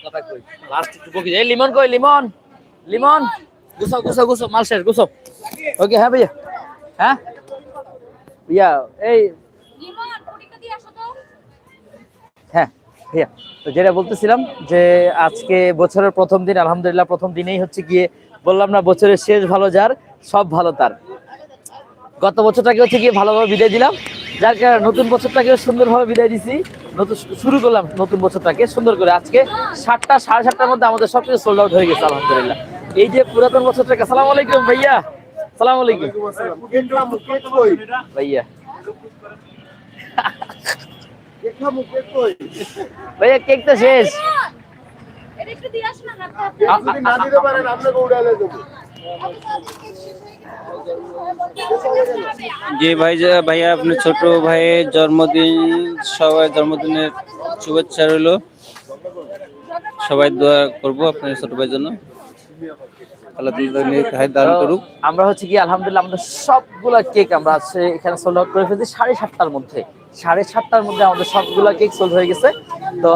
কথা কই লাস্ট একটু বকি এই লিমন কই লিমন লিমন গুছো গুছো গুছো মাল শেষ গুছো ওকে হ্যাঁ ভাইয়া হ্যাঁ ভাইয়া এই লিমন পরীক্ষা দিয়ে আসো তো হ্যাঁ ভাইয়া তো যেটা বলতেছিলাম যে আজকে বছরের প্রথম দিন আলহামদুলিল্লাহ প্রথম দিনেই হচ্ছে গিয়ে বললাম না বছরের শেষ ভালো যার সব ভালো তার গত বছরটাকে হচ্ছে গিয়ে ভালোভাবে বিদায় দিলাম যার কারণে নতুন বছরটাকে সুন্দরভাবে বিদায় দিছি নতুন শুরু করলাম নতুন বছরটাকে সুন্দর করে আজকে 7টা 7:30টার মধ্যে আমাদের সবকিছু সোল্ড আউট হয়ে গেছে আলহামদুলিল্লাহ এই যে পুরাতন বছরটাকে আসসালামু আলাইকুম ভাইয়া আসসালামু আলাইকুম ভাইয়া ভাইয়া কেক তো শেষ এটা একটু দিয়ে আসো না হাতে না দিতে পারেন আপনাকে উড়ালে দেব জি ভাই ভাইয়া আপনার ছোট ভাইয়ের জন্মদিন সবাই জন্মদিনের শুভেচ্ছা রইলো সবাই দোয়া করবো আপনার ছোট ভাইয়ের জন্য আল্লাহ দান করুক আমরা হচ্ছে কি আলহামদুলিল্লাহ আমাদের সবগুলা কেক আমরা আছে এখানে সোল্ড আউট করে ফেলছি 7:30টার মধ্যে 7:30টার মধ্যে আমাদের সবগুলা কেক সোল্ড হয়ে গেছে তো